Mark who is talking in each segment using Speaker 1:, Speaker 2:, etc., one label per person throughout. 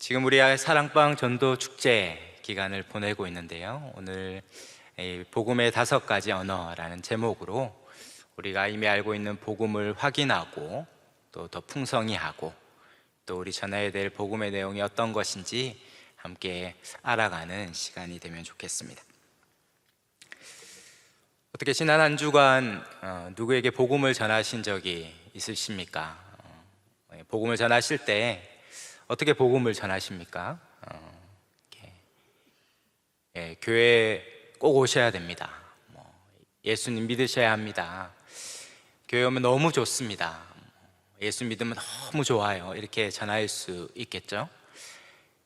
Speaker 1: 지금 우리 사랑방 전도 축제 기간을 보내고 있는데요. 오늘 이 복음의 5가지 언어라는 제목으로 우리가 이미 알고 있는 복음을 확인하고 또 더 풍성히 하고 또 우리 전해야 될 복음의 내용이 어떤 것인지 함께 알아가는 시간이 되면 좋겠습니다. 어떻게 지난 한 주간 누구에게 복음을 전하신 적이 있으십니까? 복음을 전하실 때 어떻게 복음을 전하십니까? 교회 꼭 오셔야 됩니다. 예수님 믿으셔야 합니다. 교회 오면 너무 좋습니다. 예수 믿으면 너무 좋아요. 이렇게 전할 수 있겠죠?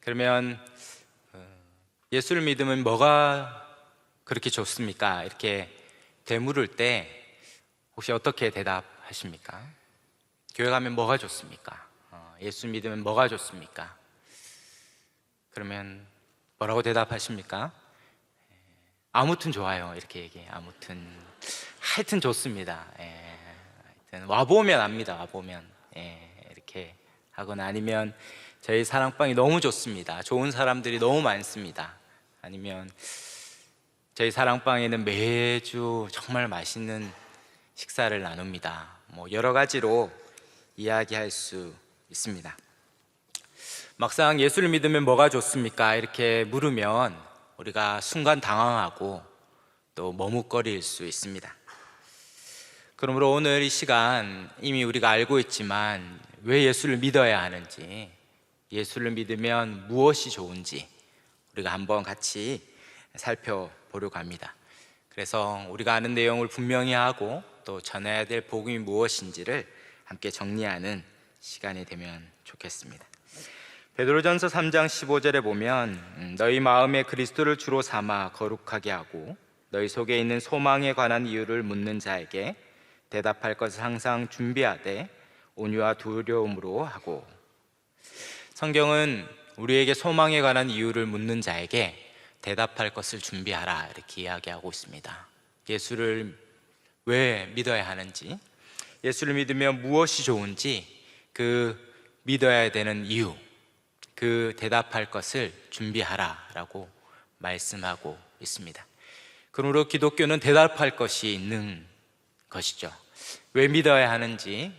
Speaker 1: 그러면 예수를 믿으면 뭐가 그렇게 좋습니까? 이렇게 되물을 때 혹시 어떻게 대답하십니까? 교회 가면 뭐가 좋습니까? 예수 믿으면 뭐가 좋습니까? 그러면 뭐라고 대답하십니까? 아무튼 좋아요. 이렇게 얘기해요. 아무튼 하여튼 좋습니다. 하여튼 와보면 압니다. 와보면 이렇게 하거나 아니면 저희 사랑방이 너무 좋습니다. 좋은 사람들이 너무 많습니다. 아니면 저희 사랑방에는 매주 정말 맛있는 식사를 나눕니다. 여러 가지로 이야기할 수 있습니다. 막상 예수를 믿으면 뭐가 좋습니까? 이렇게 물으면 우리가 순간 당황하고 또 머뭇거릴 수 있습니다. 그러므로 오늘 이 시간 이미 우리가 알고 있지만 왜 예수를 믿어야 하는지, 예수를 믿으면 무엇이 좋은지 우리가 한번 같이 살펴보려고 합니다. 그래서 우리가 아는 내용을 분명히 하고 또 전해야 될 복음이 무엇인지를 함께 정리하는 시간이 되면 좋겠습니다. 베드로전서 3장 15절에 보면 너희 마음에 그리스도를 주로 삼아 거룩하게 하고 너희 속에 있는 소망에 관한 이유를 묻는 자에게 대답할 것을 항상 준비하되 온유와 두려움으로 하고. 성경은 우리에게 소망에 관한 이유를 묻는 자에게 대답할 것을 준비하라 이렇게 이야기하고 있습니다. 예수를 왜 믿어야 하는지, 예수를 믿으면 무엇이 좋은지, 그 믿어야 되는 이유, 그 대답할 것을 준비하라라고 말씀하고 있습니다. 그러므로 기독교는 대답할 것이 있는 것이죠. 왜 믿어야 하는지,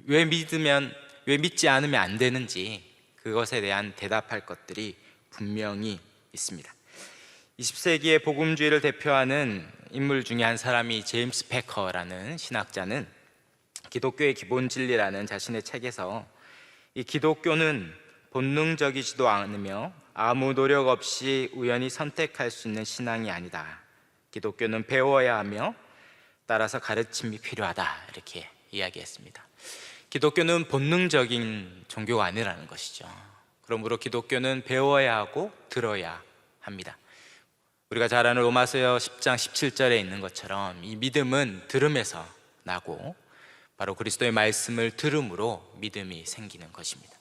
Speaker 1: 왜 믿지 않으면 안 되는지 그것에 대한 대답할 것들이 분명히 있습니다. 20세기의 복음주의를 대표하는 인물 중에 한 사람이 제임스 패커라는 신학자는 기독교의 기본 진리라는 자신의 책에서 이 기독교는 본능적이지도 않으며 아무 노력 없이 우연히 선택할 수 있는 신앙이 아니다. 기독교는 배워야 하며 따라서 가르침이 필요하다 이렇게 이야기했습니다. 기독교는 본능적인 종교가 아니라는 것이죠. 그러므로 기독교는 배워야 하고 들어야 합니다. 우리가 잘 아는 로마서 10장 17절에 있는 것처럼 이 믿음은 들음에서 나고 바로 그리스도의 말씀을 들음으로 믿음이 생기는 것입니다.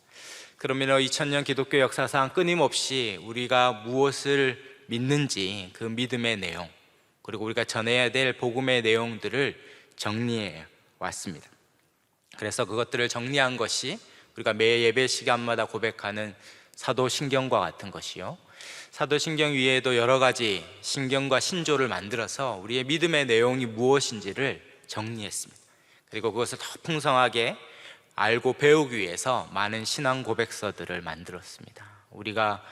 Speaker 1: 그러면 2000년 기독교 역사상 끊임없이 우리가 무엇을 믿는지 그 믿음의 내용, 그리고 우리가 전해야 될 복음의 내용들을 정리해 왔습니다. 그래서 그것들을 정리한 것이 우리가 매 예배 시간마다 고백하는 사도신경과 같은 것이요, 사도신경 위에도 여러 가지 신경과 신조를 만들어서 우리의 믿음의 내용이 무엇인지를 정리했습니다. 그리고 그것을 더 풍성하게 알고 배우기 위해서 많은 신앙 고백서들을 만들었습니다. 우리가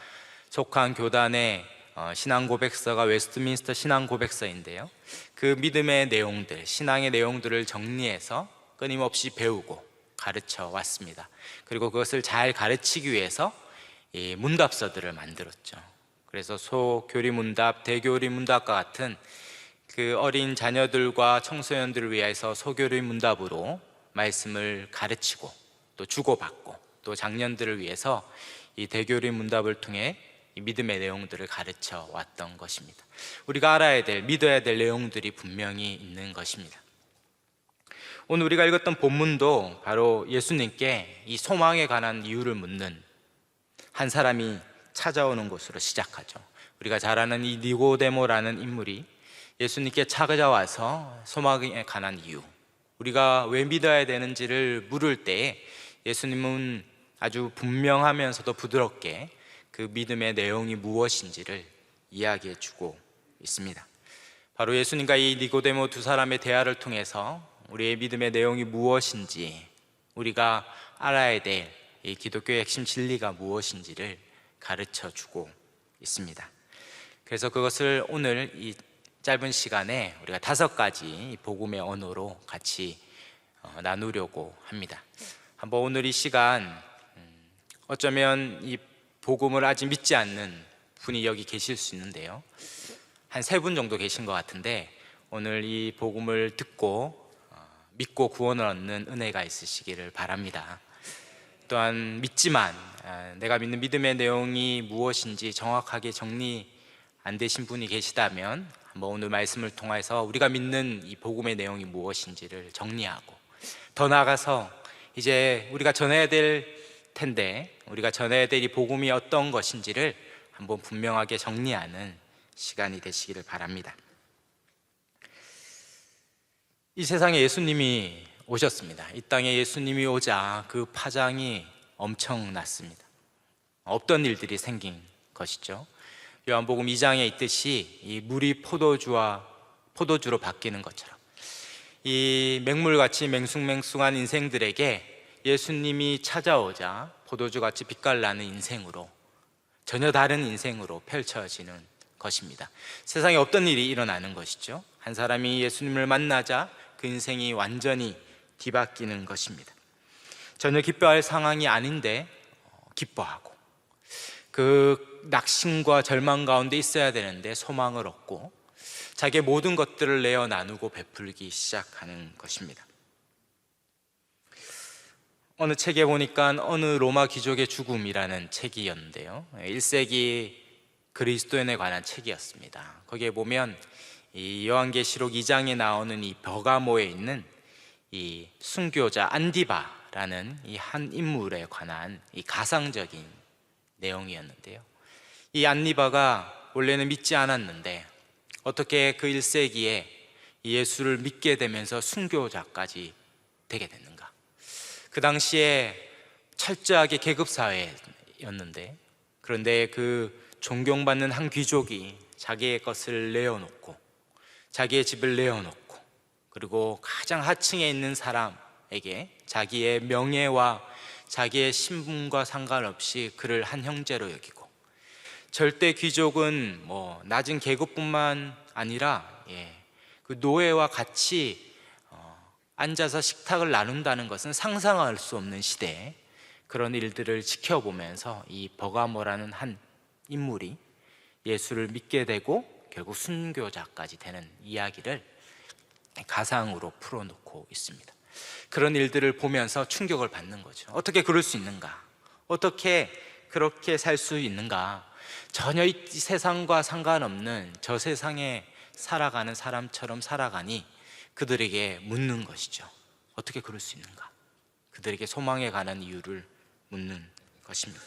Speaker 1: 속한 교단의 신앙 고백서가 웨스트민스터 신앙 고백서인데요, 그 믿음의 내용들, 신앙의 내용들을 정리해서 끊임없이 배우고 가르쳐 왔습니다. 그리고 그것을 잘 가르치기 위해서 이 문답서들을 만들었죠. 그래서 소교리 문답, 대교리 문답과 같은 그 어린 자녀들과 청소년들을 위해서 소교리 문답으로 말씀을 가르치고 또 주고받고, 또 장년들을 위해서 이 대교리 문답을 통해 이 믿음의 내용들을 가르쳐 왔던 것입니다. 우리가 알아야 될, 믿어야 될 내용들이 분명히 있는 것입니다. 오늘 우리가 읽었던 본문도 바로 예수님께 이 소망에 관한 이유를 묻는 한 사람이 찾아오는 곳으로 시작하죠. 우리가 잘 아는 이 니고데모라는 인물이 예수님께 찾아와서 소망에 관한 이유, 우리가 왜 믿어야 되는지를 물을 때 예수님은 아주 분명하면서도 부드럽게 그 믿음의 내용이 무엇인지를 이야기해 주고 있습니다. 바로 예수님과 이 니고데모 두 사람의 대화를 통해서 우리의 믿음의 내용이 무엇인지, 우리가 알아야 될 이 기독교의 핵심 진리가 무엇인지를 가르쳐 주고 있습니다. 그래서 그것을 오늘 이 짧은 시간에 우리가 5가지 복음의 언어로 같이 나누려고 합니다. 한번 오늘 이 시간 어쩌면 이 복음을 아직 믿지 않는 분이 여기 계실 수 있는데요, 한 3분 정도 계신 것 같은데 오늘 이 복음을 듣고 믿고 구원을 얻는 은혜가 있으시기를 바랍니다. 또한 믿지만 내가 믿는 믿음의 내용이 무엇인지 정확하게 정리 안 되신 분이 계시다면 한번 오늘 말씀을 통해서 우리가 믿는 이 복음의 내용이 무엇인지를 정리하고, 더 나아가서 이제 우리가 전해야 될 텐데 우리가 전해야 될 이 복음이 어떤 것인지를 한번 분명하게 정리하는 시간이 되시기를 바랍니다. 이 세상에 예수님이 오셨습니다. 이 땅에 예수님이 오자 그 파장이 엄청났습니다. 없던 일들이 생긴 것이죠. 요한복음 2장에 있듯이 이 물이 포도주로 바뀌는 것처럼 이 맹물같이 맹숭맹숭한 인생들에게 예수님이 찾아오자 포도주같이 빛깔나는 인생으로, 전혀 다른 인생으로 펼쳐지는 것입니다. 세상에 없던 일이 일어나는 것이죠. 한 사람이 예수님을 만나자 그 인생이 완전히 뒤바뀌는 것입니다. 전혀 기뻐할 상황이 아닌데 기뻐하고, 그 낙심과 절망 가운데 있어야 되는데 소망을 얻고, 자기의 모든 것들을 내어 나누고 베풀기 시작하는 것입니다. 어느 책에 보니까 어느 로마 귀족의 죽음이라는 책이었는데요, 1세기 그리스도인에 관한 책이었습니다. 거기에 보면 이 요한계시록 2장에 나오는 이 버가모에 있는 이 순교자 안디바라는 이 한 인물에 관한 이 가상적인 내용이었는데요, 이 안디바가 원래는 믿지 않았는데 어떻게 그 1세기에 예수를 믿게 되면서 순교자까지 되게 됐는가. 그 당시에 철저하게 계급사회였는데, 그런데 그 존경받는 한 귀족이 자기의 것을 내어놓고, 자기의 집을 내어놓고, 그리고 가장 하층에 있는 사람에게 자기의 명예와 자기의 신분과 상관없이 그를 한 형제로 여기고, 절대 귀족은 낮은 계급뿐만 아니라 그 노예와 같이 앉아서 식탁을 나눈다는 것은 상상할 수 없는 시대에 그런 일들을 지켜보면서 이 버가모라는 한 인물이 예수를 믿게 되고 결국 순교자까지 되는 이야기를 가상으로 풀어놓고 있습니다. 그런 일들을 보면서 충격을 받는 거죠. 어떻게 그럴 수 있는가? 어떻게 그렇게 살 수 있는가? 전혀 이 세상과 상관없는 저 세상에 살아가는 사람처럼 살아가니 그들에게 묻는 것이죠. 어떻게 그럴 수 있는가? 그들에게 소망에 관한 이유를 묻는 것입니다.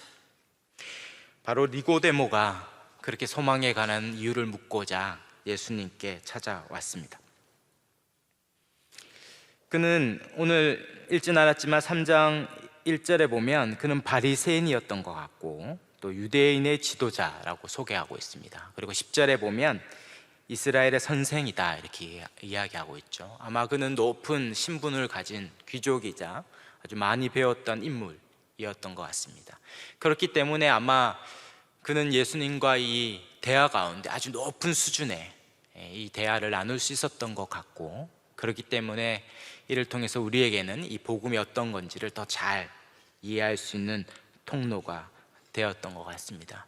Speaker 1: 바로 니고데모가 그렇게 소망에 관한 이유를 묻고자 예수님께 찾아왔습니다. 그는 오늘 읽진 않았지만 3장 1절에 보면 그는 바리새인이었던 것 같고 또 유대인의 지도자라고 소개하고 있습니다. 그리고 10절에 보면 이스라엘의 선생이다 이렇게 이야기하고 있죠. 아마 그는 높은 신분을 가진 귀족이자 아주 많이 배웠던 인물이었던 것 같습니다. 그렇기 때문에 아마 그는 예수님과 이 대화 가운데 아주 높은 수준의 이 대화를 나눌 수 있었던 것 같고, 그렇기 때문에 이를 통해서 우리에게는 이 복음이 어떤 건지를 더 잘 이해할 수 있는 통로가 되었던 것 같습니다.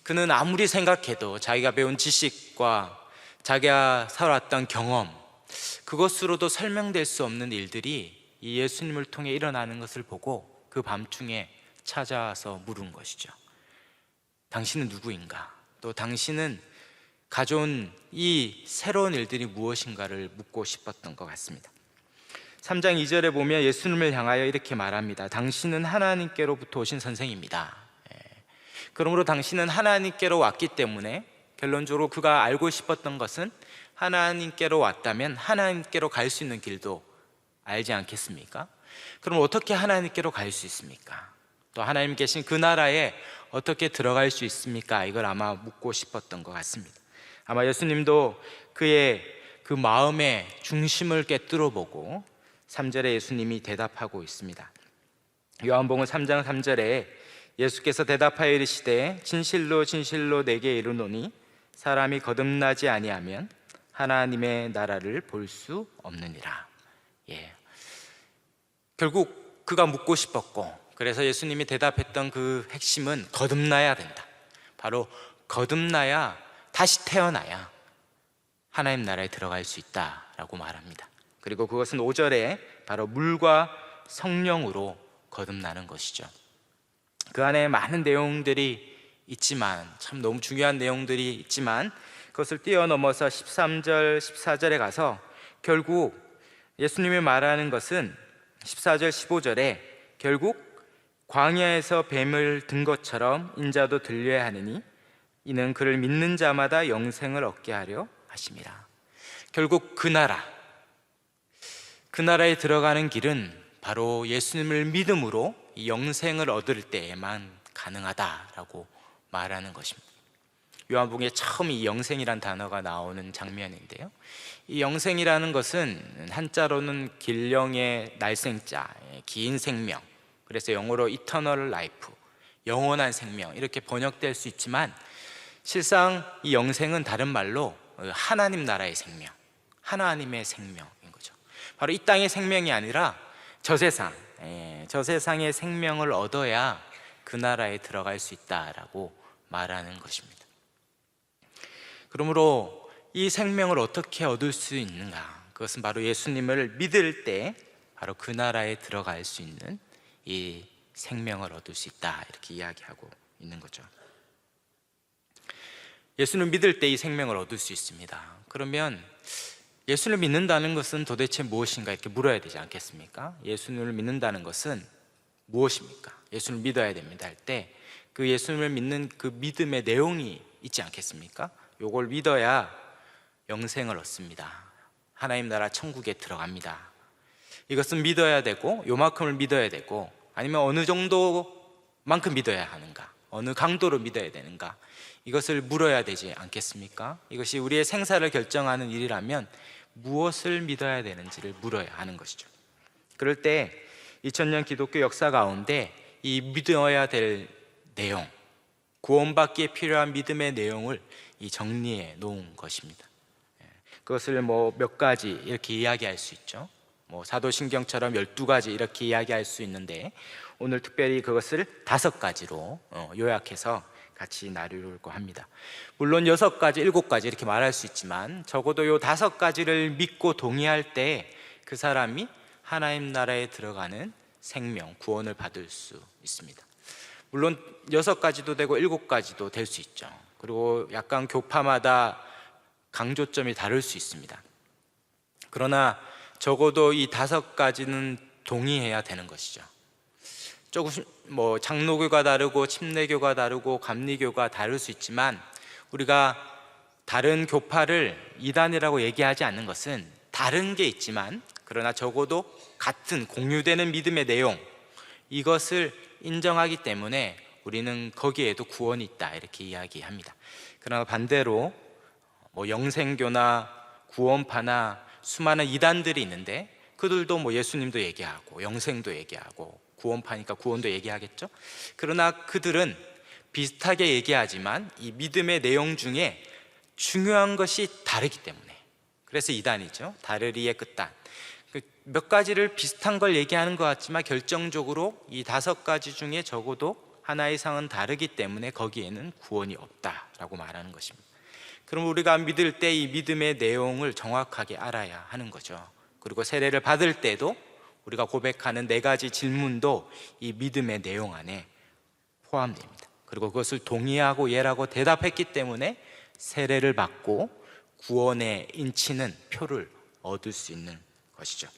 Speaker 1: 그는 아무리 생각해도 자기가 배운 지식과 자기가 살아왔던 경험, 그것으로도 설명될 수 없는 일들이 이 예수님을 통해 일어나는 것을 보고 그 밤중에 찾아와서 물은 것이죠. 당신은 누구인가? 또 당신은 가져온 이 새로운 일들이 무엇인가를 묻고 싶었던 것 같습니다. 3장 2절에 보면 예수님을 향하여 이렇게 말합니다. 당신은 하나님께로부터 오신 선생입니다. 그러므로 당신은 하나님께로 왔기 때문에 결론적으로 그가 알고 싶었던 것은 하나님께로 왔다면 하나님께로 갈 수 있는 길도 알지 않겠습니까? 그럼 어떻게 하나님께로 갈 수 있습니까? 또 하나님 계신 그 나라에 어떻게 들어갈 수 있습니까? 이걸 아마 묻고 싶었던 것 같습니다. 아마 예수님도 그의 그 마음의 중심을 꿰뚫어 보고 3절에 예수님이 대답하고 있습니다. 요한복음 3장 3절에 예수께서 대답하여 이르시되 진실로 진실로 내게 이르노니 사람이 거듭나지 아니하면 하나님의 나라를 볼 수 없느니라. 결국 그가 묻고 싶었고, 그래서 예수님이 대답했던 그 핵심은 거듭나야 된다. 바로 거듭나야, 다시 태어나야 하나님 나라에 들어갈 수 있다라고 말합니다. 그리고 그것은 5절에 바로 물과 성령으로 거듭나는 것이죠. 그 안에 많은 내용들이 있지만, 참 너무 중요한 내용들이 있지만, 그것을 뛰어넘어서 13절, 14절에 가서 결국 예수님이 말하는 것은 14절, 15절에 결국 광야에서 뱀을 든 것처럼 인자도 들려야 하느니 이는 그를 믿는 자마다 영생을 얻게 하려 하심이라. 결국 그 나라에 들어가는 길은 바로 예수님을 믿음으로 이 영생을 얻을 때에만 가능하다라고 말하는 것입니다. 요한복음에 처음 이 영생이란 단어가 나오는 장면인데요, 이 영생이라는 것은 한자로는 길령의 날생자, 긴 생명, 그래서 영어로 eternal life, 영원한 생명 이렇게 번역될 수 있지만, 실상 이 영생은 다른 말로 하나님 나라의 생명, 하나님의 생명인 거죠. 바로 이 땅의 생명이 아니라 저 세상의 생명을 얻어야 그 나라에 들어갈 수 있다라고 말하는 것입니다. 그러므로 이 생명을 어떻게 얻을 수 있는가? 그것은 바로 예수님을 믿을 때 바로 그 나라에 들어갈 수 있는 이 생명을 얻을 수 있다, 이렇게 이야기하고 있는 거죠. 예수를 믿을 때 이 생명을 얻을 수 있습니다. 그러면 예수를 믿는다는 것은 도대체 무엇인가, 이렇게 물어야 되지 않겠습니까? 예수를 믿는다는 것은 무엇입니까? 예수를 믿어야 됩니다 할 때 그 예수를 믿는 그 믿음의 내용이 있지 않겠습니까? 요걸 믿어야 영생을 얻습니다. 하나님 나라 천국에 들어갑니다. 이것은 믿어야 되고, 요만큼을 믿어야 되고, 아니면 어느 정도만큼 믿어야 하는가, 어느 강도로 믿어야 되는가, 이것을 물어야 되지 않겠습니까? 이것이 우리의 생사를 결정하는 일이라면 무엇을 믿어야 되는지를 물어야 하는 것이죠. 그럴 때 2000년 기독교 역사 가운데 이 믿어야 될 내용, 구원받기에 필요한 믿음의 내용을 정리해 놓은 것입니다. 그것을 몇 가지 이렇게 이야기할 수 있죠. 사도신경처럼 12가지 이렇게 이야기할 수 있는데, 오늘 특별히 그것을 5가지로 요약해서 같이 나누려고 합니다. 물론 6가지, 7가지 이렇게 말할 수 있지만, 적어도 요 5가지를 믿고 동의할 때 그 사람이 하나님 나라에 들어가는 생명, 구원을 받을 수 있습니다. 물론 6가지도 되고 7가지도 될 수 있죠. 그리고 약간 교파마다 강조점이 다를 수 있습니다. 그러나 적어도 이 5가지는 동의해야 되는 것이죠. 조금 장로교가 다르고 침례교가 다르고 감리교가 다를 수 있지만, 우리가 다른 교파를 이단이라고 얘기하지 않는 것은 다른 게 있지만, 그러나 적어도 같은 공유되는 믿음의 내용, 이것을 인정하기 때문에 우리는 거기에도 구원이 있다, 이렇게 이야기합니다. 그러나 반대로 영생교나 구원파나 수많은 이단들이 있는데, 그들도 예수님도 얘기하고 영생도 얘기하고 구원파니까 구원도 얘기하겠죠. 그러나 그들은 비슷하게 얘기하지만 이 믿음의 내용 중에 중요한 것이 다르기 때문에, 그래서 이단이죠. 다르리의 끝단. 몇 가지를 비슷한 걸 얘기하는 것 같지만 결정적으로 이 5가지 중에 적어도 하나 이상은 다르기 때문에 거기에는 구원이 없다라고 말하는 것입니다. 그럼 우리가 믿을 때 이 믿음의 내용을 정확하게 알아야 하는 거죠. 그리고 세례를 받을 때도 우리가 고백하는 4가지 질문도 이 믿음의 내용 안에 포함됩니다. 그리고 그것을 동의하고 예라고 대답했기 때문에 세례를 받고 구원에 인치는 표를 얻을 수 있는 것이죠.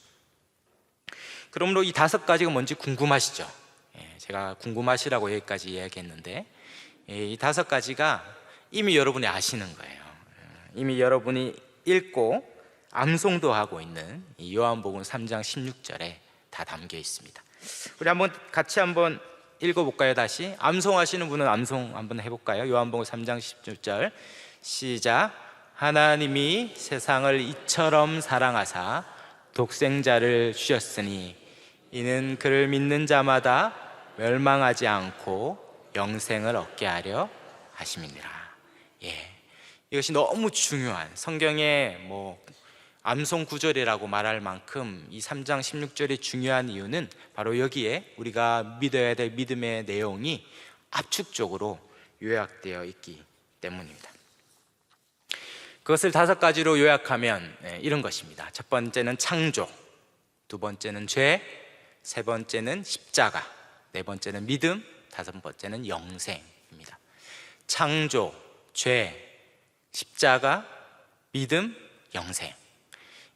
Speaker 1: 그러므로 이 5가지가 뭔지 궁금하시죠? 제가 궁금하시라고 여기까지 이야기했는데, 이 5가지가 이미 여러분이 아시는 거예요. 이미 여러분이 읽고 암송도 하고 있는 이 요한복음 3장 16절에 다 담겨 있습니다. 우리 같이 한번 읽어볼까요? 다시 암송하시는 분은 암송 한번 해볼까요? 요한복음 3장 16절 시작. 하나님이 세상을 이처럼 사랑하사 독생자를 주셨으니 이는 그를 믿는 자마다 멸망하지 않고 영생을 얻게 하려 하심이니라. 이것이 너무 중요한 성경의 암송 구절이라고 말할 만큼 이 3장 16절이 중요한 이유는 바로 여기에 우리가 믿어야 될 믿음의 내용이 압축적으로 요약되어 있기 때문입니다. 그것을 5가지로 요약하면 이런 것입니다. 첫 번째는 창조, 두 번째는 죄, 세 번째는 십자가, 네 번째는 믿음, 다섯 번째는 영생입니다. 창조, 죄, 십자가, 믿음, 영생.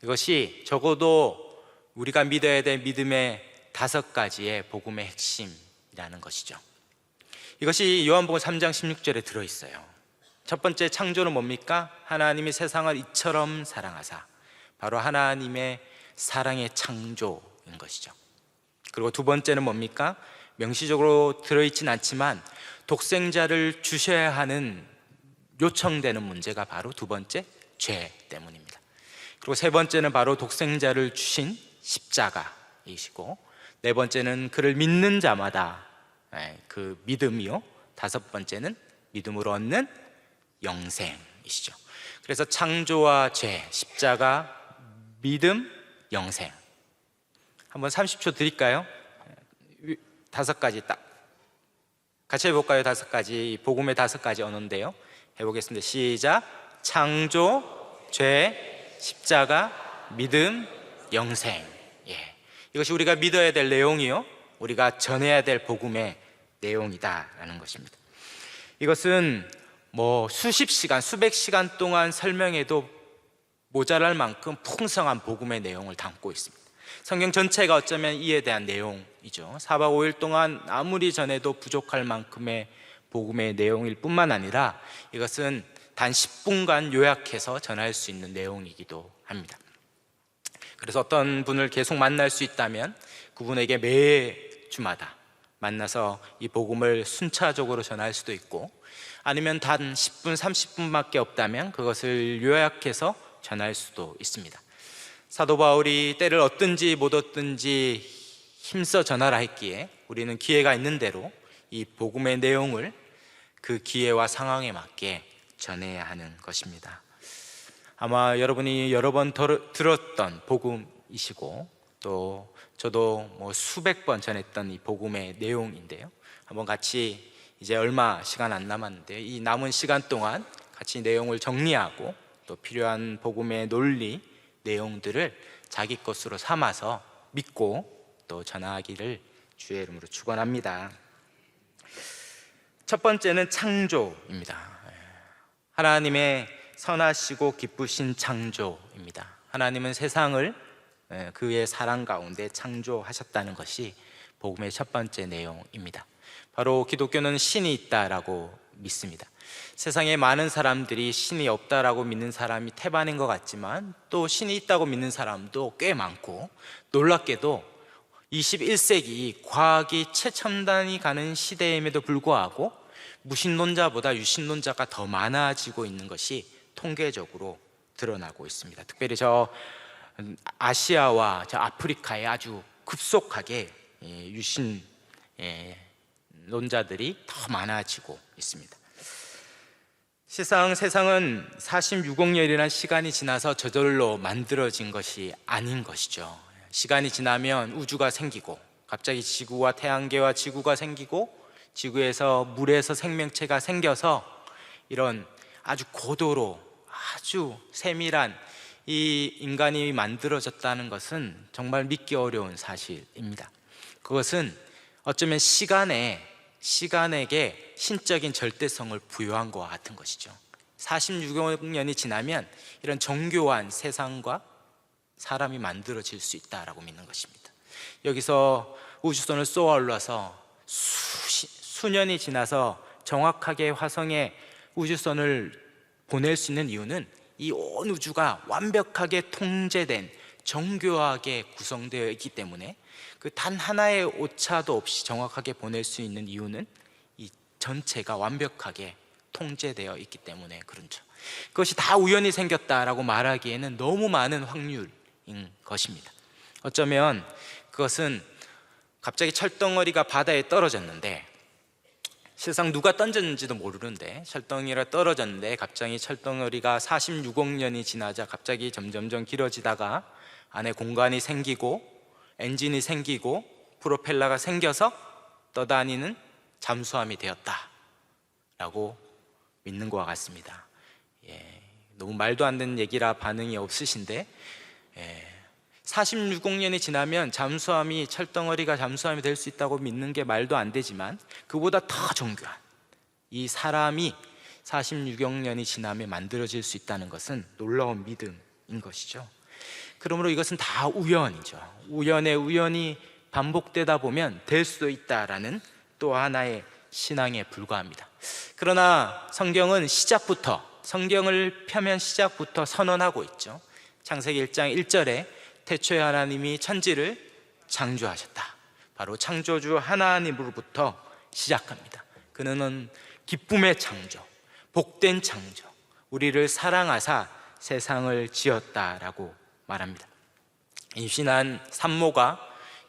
Speaker 1: 이것이 적어도 우리가 믿어야 될 믿음의 5가지의 복음의 핵심이라는 것이죠. 이것이 요한복음 3장 16절에 들어있어요. 첫 번째 창조는 뭡니까? 하나님이 세상을 이처럼 사랑하사, 바로 하나님의 사랑의 창조인 것이죠. 그리고 두 번째는 뭡니까? 명시적으로 들어있진 않지만 독생자를 주셔야 하는 요청되는 문제가 바로 두 번째 죄 때문입니다. 그리고 세 번째는 바로 독생자를 주신 십자가이시고, 네 번째는 그를 믿는 자마다 그 믿음이요, 다섯 번째는 믿음으로 얻는 영생이시죠. 그래서 창조와 죄, 십자가, 믿음, 영생. 한번 30초 드릴까요? 5가지 딱 같이 해볼까요? 5가지, 복음의 5가지 언어인데요. 해보겠습니다. 시작. 창조, 죄, 십자가, 믿음, 영생. 이것이 우리가 믿어야 될 내용이요, 우리가 전해야 될 복음의 내용이다라는 것입니다. 이것은 수십 시간, 수백 시간 동안 설명해도 모자랄 만큼 풍성한 복음의 내용을 담고 있습니다. 성경 전체가 어쩌면 이에 대한 내용이죠. 4박 5일 동안 아무리 전해도 부족할 만큼의 복음의 내용일 뿐만 아니라 이것은 단 10분간 요약해서 전할 수 있는 내용이기도 합니다. 그래서 어떤 분을 계속 만날 수 있다면 그분에게 매주마다 만나서 이 복음을 순차적으로 전할 수도 있고, 아니면 단 10분, 30분밖에 없다면 그것을 요약해서 전할 수도 있습니다. 사도 바울이 때를 얻든지 못 얻든지 힘써 전하라 했기에 우리는 기회가 있는 대로 이 복음의 내용을 그 기회와 상황에 맞게 전해야 하는 것입니다. 아마 여러분이 여러 번 들었던 복음이시고, 또 저도 수백 번 전했던 이 복음의 내용인데요, 한번 같이 이제 얼마 시간 안 남았는데 이 남은 시간 동안 같이 내용을 정리하고 또 필요한 복음의 논리, 내용들을 자기 것으로 삼아서 믿고 또 전하기를 주의 이름으로 축원합니다. 첫 번째는 창조입니다. 하나님의 선하시고 기쁘신 창조입니다. 하나님은 세상을 그의 사랑 가운데 창조하셨다는 것이 복음의 첫 번째 내용입니다. 바로 기독교는 신이 있다라고 믿습니다. 세상에 많은 사람들이 신이 없다라고 믿는 사람이 태반인 것 같지만 또 신이 있다고 믿는 사람도 꽤 많고, 놀랍게도 21세기 과학이 최첨단이 가는 시대임에도 불구하고 무신론자보다 유신론자가 더 많아지고 있는 것이 통계적으로 드러나고 있습니다. 특별히 저 아시아와 저 아프리카에 아주 급속하게 유신론자들이 더 많아지고 있습니다. 세상은 46억 년이라는 시간이 지나서 저절로 만들어진 것이 아닌 것이죠. 시간이 지나면 우주가 생기고, 갑자기 지구와 태양계와 지구가 생기고, 지구에서 물에서 생명체가 생겨서 이런 아주 고도로 아주 세밀한 이 인간이 만들어졌다는 것은 정말 믿기 어려운 사실입니다. 그것은 어쩌면 시간에게 신적인 절대성을 부여한 것과 같은 것이죠. 46억 년이 지나면 이런 정교한 세상과 사람이 만들어질 수 있다라고 믿는 것입니다. 여기서 우주선을 쏘아 올라서 수년이 지나서 정확하게 화성에 우주선을 보낼 수 있는 이유는 이 온 우주가 완벽하게 통제된 정교하게 구성되어 있기 때문에 그 단 하나의 오차도 없이 정확하게 보낼 수 있는 이유는 이 전체가 완벽하게 통제되어 있기 때문에 그렇죠. 그것이 다 우연히 생겼다라고 말하기에는 너무 많은 확률인 것입니다. 어쩌면 그것은 갑자기 철덩어리가 바다에 떨어졌는데, 실상 누가 던졌는지도 모르는데 철덩이가 떨어졌는데 갑자기 철덩어리가 46억 년이 지나자 갑자기 점점점 길어지다가 안에 공간이 생기고 엔진이 생기고 프로펠러가 생겨서 떠다니는 잠수함이 되었다라고 믿는 것과 같습니다. 너무 말도 안 되는 얘기라 반응이 없으신데, 46억 년이 지나면 잠수함이, 철덩어리가 잠수함이 될 수 있다고 믿는 게 말도 안 되지만, 그보다 더 정교한 이 사람이 46억 년이 지나면 만들어질 수 있다는 것은 놀라운 믿음인 것이죠. 그러므로 이것은 다 우연이죠. 우연의 우연이 반복되다 보면 될 수도 있다라는 또 하나의 신앙에 불과합니다. 그러나 성경은 성경을 펴면 시작부터 선언하고 있죠. 창세기 1장 1절에 태초에 하나님이 천지를 창조하셨다. 바로 창조주 하나님으로부터 시작합니다. 그는 기쁨의 창조, 복된 창조, 우리를 사랑하사 세상을 지었다라고 말합니다. 임신한 산모가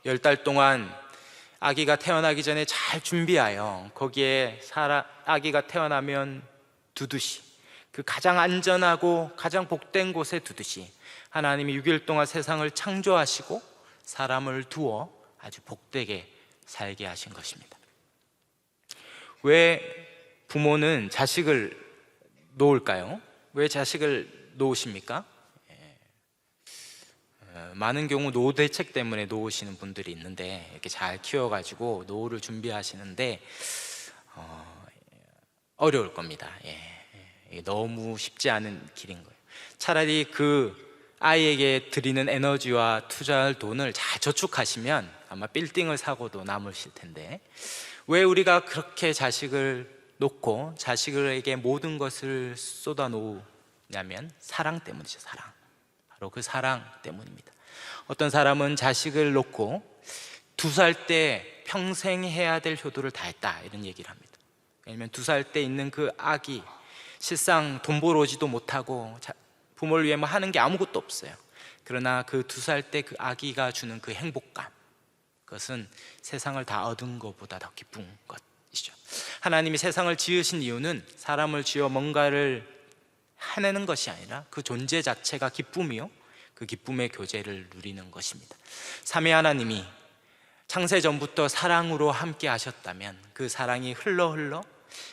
Speaker 1: 10달 동안 아기가 태어나기 전에 잘 준비하여 거기에 아기가 태어나면 두듯이, 그 가장 안전하고 가장 복된 곳에 두듯이 하나님이 6일 동안 세상을 창조하시고 사람을 두어 아주 복되게 살게 하신 것입니다. 왜 부모는 자식을 놓을까요? 왜 자식을 놓으십니까? 많은 경우 노후 대책 때문에 놓으시는 분들이 있는데, 이렇게 잘 키워가지고 노후를 준비하시는데 어려울 겁니다. 너무 쉽지 않은 길인 거예요. 차라리 그 아이에게 드리는 에너지와 투자할 돈을 잘 저축하시면 아마 빌딩을 사고도 남으실 텐데, 왜 우리가 그렇게 자식을 놓고 자식에게 모든 것을 쏟아 놓냐면 사랑 때문이죠. 바로 그 사랑 때문입니다. 어떤 사람은 자식을 놓고 2살 때 평생 해야 될 효도를 다 했다, 이런 얘기를 합니다. 왜냐하면 2살 때 있는 그 아기, 실상 돈 벌어오지도 못하고 부모를 위해 하는 게 아무것도 없어요. 그러나 그 2살 때 그 아기가 주는 그 행복감, 그것은 세상을 다 얻은 것보다 더 기쁜 것이죠. 하나님이 세상을 지으신 이유는 사람을 지어 뭔가를 해내는 것이 아니라 그 존재 자체가 기쁨이요, 그 기쁨의 교제를 누리는 것입니다. 삼위 하나님이 창세전부터 사랑으로 함께 하셨다면 그 사랑이 흘러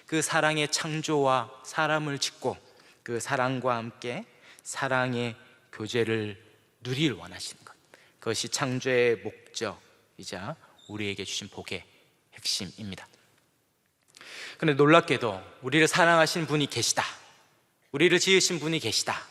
Speaker 1: 그 사랑의 창조와 사람을 짓고 그 사랑과 함께 사랑의 교제를 누리길 원하시는 것, 그것이 창조의 목적이자 우리에게 주신 복의 핵심입니다. 그런데 놀랍게도 우리를 사랑하신 분이 계시다, 우리를 지으신 분이 계시다,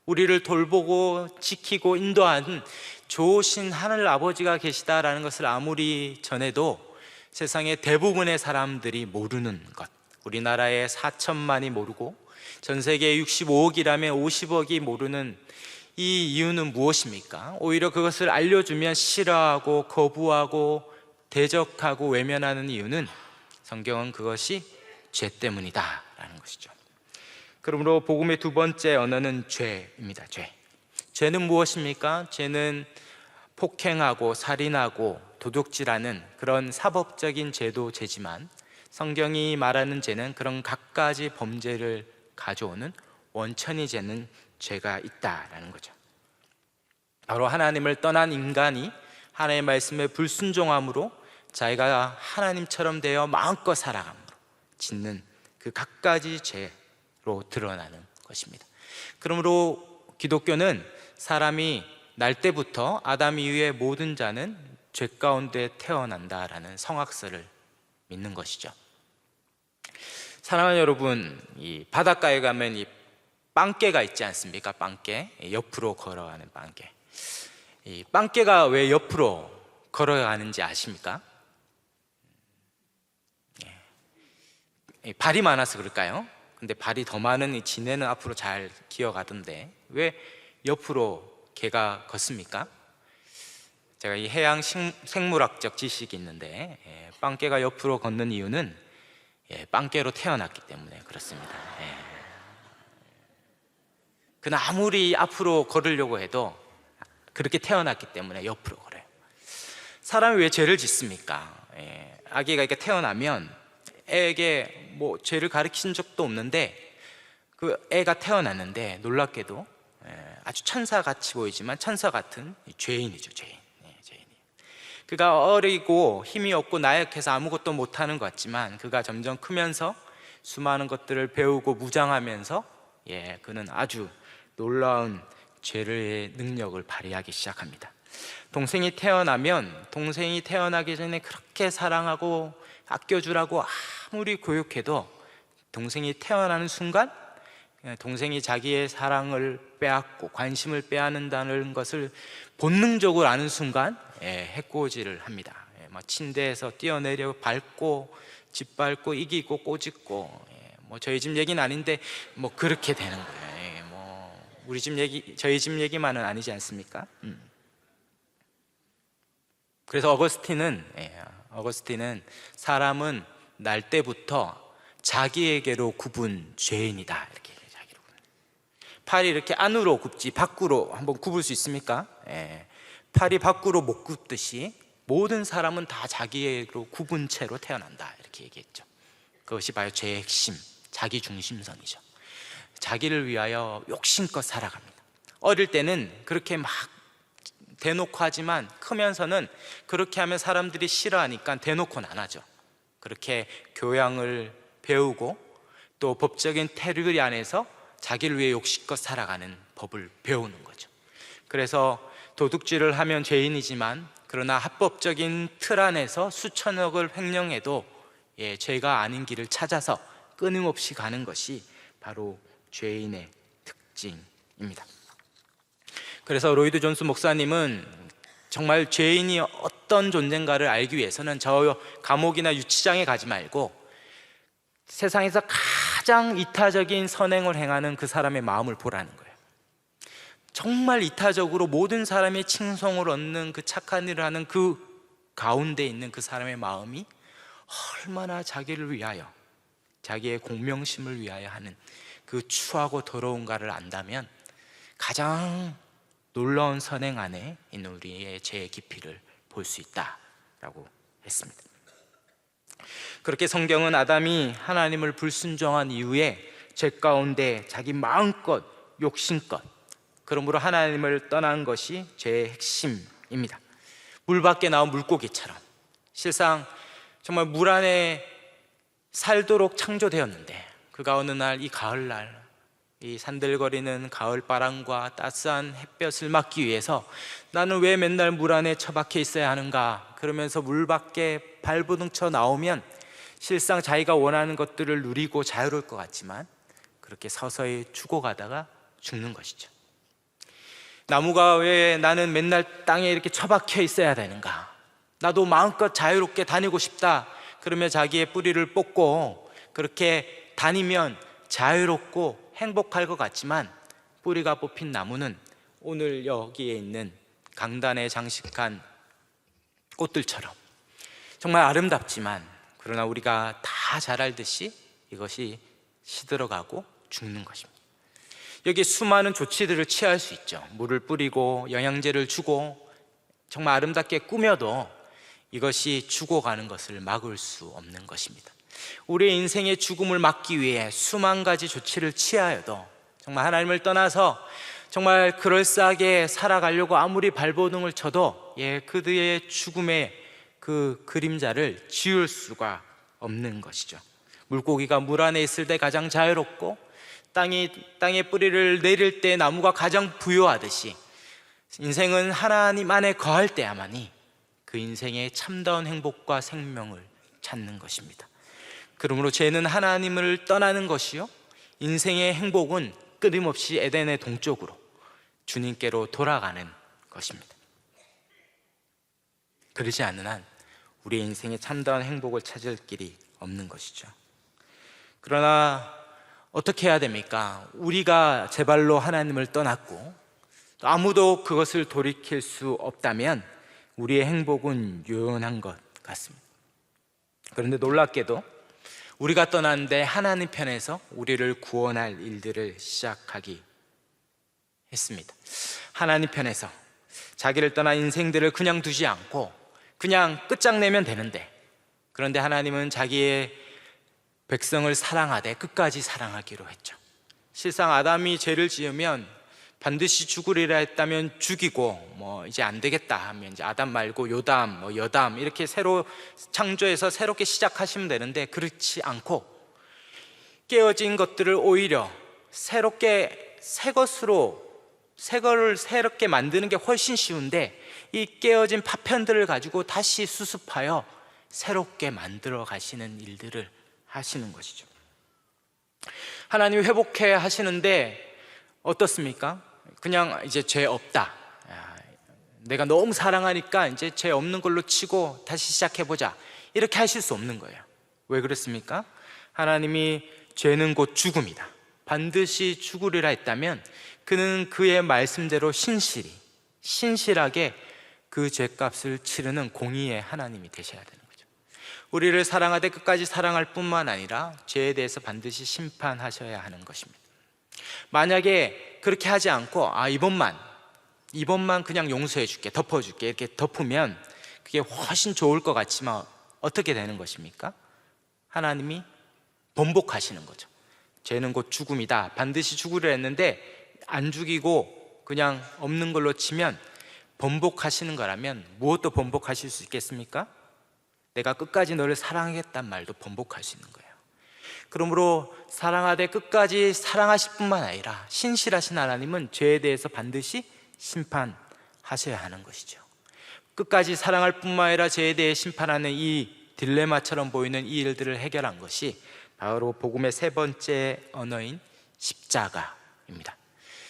Speaker 1: 우리를 돌보고 지키고 인도하는 좋으신 하늘 아버지가 계시다라는 것을 아무리 전해도 세상의 대부분의 사람들이 모르는 것, 우리나라의 4천만이 모르고 전 세계 65억이라면 50억이 모르는 이 이유는 무엇입니까? 오히려 그것을 알려주면 싫어하고 거부하고 대적하고 외면하는 이유는, 성경은 그것이 죄 때문이다 라는 것이죠. 그러므로 복음의 두 번째 언어는 죄입니다. 죄는 무엇입니까? 죄는 폭행하고 살인하고 도둑질하는 그런 사법적인 죄도 죄지만, 성경이 말하는 죄는 그런 갖가지 범죄를 가져오는 원천이 되는 죄가 있다라는 거죠. 바로 하나님을 떠난 인간이 하나님의 말씀에 불순종함으로 자기가 하나님처럼 되어 마음껏 살아감으로 짓는 그 갖가지 죄로 드러나는 것입니다. 그러므로 기독교는 사람이 날 때부터 아담 이후의 모든 자는 죄 가운데 태어난다라는 성학설을 믿는 것이죠. 사랑하는 여러분, 이 바닷가에 가면 이 빵개가 있지 않습니까? 빵개, 옆으로 걸어가는 빵개. 이 빵개가 왜 옆으로 걸어가는지 아십니까? 발이 많아서 그럴까요? 근데 발이 더 많은 이 지네는 앞으로 잘 기어가던데 왜 옆으로 개가 걷습니까? 제가 이 해양 생물학적 지식이 있는데, 빵개가 옆으로 걷는 이유는 빵개로 태어났기 때문에 그렇습니다. 그는 아무리 앞으로 걸으려고 해도 그렇게 태어났기 때문에 옆으로 걸어요. 사람이 왜 죄를 짓습니까? 아기가 이렇게 태어나면 애에게 뭐 죄를 가르친 적도 없는데, 그 애가 태어났는데 놀랍게도 아주 천사같이 보이지만 천사 같은 죄인이죠. 죄인. 그가 어리고 힘이 없고 나약해서 아무것도 못하는 것 같지만, 그가 점점 크면서 수많은 것들을 배우고 무장하면서 그는 아주 놀라운 죄의 능력을 발휘하기 시작합니다. 동생이 태어나면 동생이 태어나기 전에 그렇게 사랑하고 아껴주라고 아무리 교육해도 동생이 태어나는 순간 동생이 자기의 사랑을 빼앗고 관심을 빼앗는다는 것을 본능적으로 아는 순간 해코지를 합니다. 막 침대에서 뛰어내려 밟고 짓밟고 이기고 꼬집고, 뭐 저희 집 얘기는 아닌데 뭐 그렇게 되는 거예요. 뭐 우리 집 얘기, 저희 집 얘기만은 아니지 않습니까? 그래서 어거스틴은 사람은 날 때부터 자기에게로 굽은 죄인이다, 이렇게 얘기해요. 자기로 굽는. 팔이 이렇게 안으로 굽지 밖으로 한번 굽을 수 있습니까? 팔이 밖으로 못 굽듯이 모든 사람은 다 자기에게로 굽은 채로 태어난다, 이렇게 얘기했죠. 그것이 바로 죄의 핵심, 자기 중심성이죠. 자기를 위하여 욕심껏 살아갑니다. 어릴 때는 그렇게 막 대놓고 하지만 크면서는 그렇게 하면 사람들이 싫어하니까 대놓고는 안 하죠. 그렇게 교양을 배우고 또 법적인 테두리 안에서 자기를 위해 욕심껏 살아가는 법을 배우는 거죠. 그래서 도둑질을 하면 죄인이지만, 그러나 합법적인 틀 안에서 수천억을 횡령해도 죄가 아닌 길을 찾아서 끊임없이 가는 것이 바로 죄인의 특징입니다. 그래서 로이드 존스 목사님은 정말 죄인이 어떤 존재인가를 알기 위해서는 저 감옥이나 유치장에 가지 말고 세상에서 가장 이타적인 선행을 행하는 그 사람의 마음을 보라는 거예요. 정말 이타적으로 모든 사람의 칭송을 얻는 그 착한 일을 하는 그 가운데 있는 그 사람의 마음이 얼마나 자기를 위하여, 자기의 공명심을 위하여 하는 그 추하고 더러운가를 안다면 가장 놀라운 선행 안에 있는 우리의 죄의 깊이를 볼 수 있다라고 했습니다. 그렇게 성경은 아담이 하나님을 불순종한 이후에 죄 가운데 자기 마음껏 욕심껏, 그러므로 하나님을 떠난 것이 죄의 핵심입니다. 물 밖에 나온 물고기처럼 실상 정말 물 안에 살도록 창조되었는데, 그가 어느 날 이 가을날 이 산들거리는 가을바람과 따스한 햇볕을 막기 위해서 나는 왜 맨날 물 안에 처박혀 있어야 하는가, 그러면서 물 밖에 발부둥쳐 나오면 실상 자기가 원하는 것들을 누리고 자유로울 것 같지만 그렇게 서서히 죽어가다가 죽는 것이죠. 나무가 왜 나는 맨날 땅에 이렇게 처박혀 있어야 되는가, 나도 마음껏 자유롭게 다니고 싶다, 그러며 자기의 뿌리를 뽑고 그렇게 다니면 자유롭고 행복할 것 같지만, 뿌리가 뽑힌 나무는 오늘 여기에 있는 강단에 장식한 꽃들처럼 정말 아름답지만, 그러나 우리가 다 잘 알듯이 이것이 시들어가고 죽는 것입니다. 여기 수많은 조치들을 취할 수 있죠. 물을 뿌리고 영양제를 주고 정말 아름답게 꾸며도 이것이 죽어가는 것을 막을 수 없는 것입니다. 우리의 인생의 죽음을 막기 위해 수만 가지 조치를 취하여도 정말 하나님을 떠나서 정말 그럴싸하게 살아가려고 아무리 발버둥을 쳐도 그들의 죽음의 그 그림자를 지울 수가 없는 것이죠. 물고기가 물 안에 있을 때 가장 자유롭고 땅에 뿌리를 내릴 때 나무가 가장 부요하듯이, 인생은 하나님 안에 거할 때야만이 그 인생의 참다운 행복과 생명을 찾는 것입니다. 그러므로 죄는 하나님을 떠나는 것이요, 인생의 행복은 끊임없이 에덴의 동쪽으로 주님께로 돌아가는 것입니다. 그러지 않는 한 우리의 인생의 참다운 행복을 찾을 길이 없는 것이죠. 그러나 어떻게 해야 됩니까? 우리가 제 발로 하나님을 떠났고 또 아무도 그것을 돌이킬 수 없다면 우리의 행복은 유연한 것 같습니다. 그런데 놀랍게도 우리가 떠났는데 하나님 편에서 우리를 구원할 일들을 시작하기 했습니다. 하나님 편에서 자기를 떠난 인생들을 그냥 두지 않고 그냥 끝장내면 되는데, 그런데 하나님은 자기의 백성을 사랑하되 끝까지 사랑하기로 했죠. 실상 아담이 죄를 지으면 반드시 죽으리라 했다면 죽이고, 이제 안 되겠다 하면 이제 아담 말고 요담, 여담 이렇게 새로 창조해서 새롭게 시작하시면 되는데, 그렇지 않고 깨어진 것들을 오히려 새롭게 새 거를 새롭게 만드는 게 훨씬 쉬운데, 이 깨어진 파편들을 가지고 다시 수습하여 새롭게 만들어 가시는 일들을 하시는 것이죠. 하나님이 회복해 하시는데 어떻습니까? 그냥 이제 죄 없다, 내가 너무 사랑하니까 이제 죄 없는 걸로 치고 다시 시작해보자, 이렇게 하실 수 없는 거예요. 왜 그렇습니까? 하나님이 죄는 곧 죽음이다, 반드시 죽으리라 했다면 그는 그의 말씀대로 신실하게 그 죄값을 치르는 공의의 하나님이 되셔야 되는 거죠. 우리를 사랑하되 끝까지 사랑할 뿐만 아니라 죄에 대해서 반드시 심판하셔야 하는 것입니다. 만약에 그렇게 하지 않고 이번만 그냥 용서해 줄게, 덮어줄게, 이렇게 덮으면 그게 훨씬 좋을 것 같지만 어떻게 되는 것입니까? 하나님이 번복하시는 거죠. 죄는 곧 죽음이다, 반드시 죽으려 했는데 안 죽이고 그냥 없는 걸로 치면 번복하시는 거라면 무엇도 번복하실 수 있겠습니까? 내가 끝까지 너를 사랑하겠다는 말도 번복할 수 있는 거예요. 그러므로 사랑하되 끝까지 사랑하실 뿐만 아니라 신실하신 하나님은 죄에 대해서 반드시 심판하셔야 하는 것이죠. 끝까지 사랑할 뿐만 아니라 죄에 대해 심판하는 이 딜레마처럼 보이는 이 일들을 해결한 것이 바로 복음의 세 번째 언어인 십자가입니다.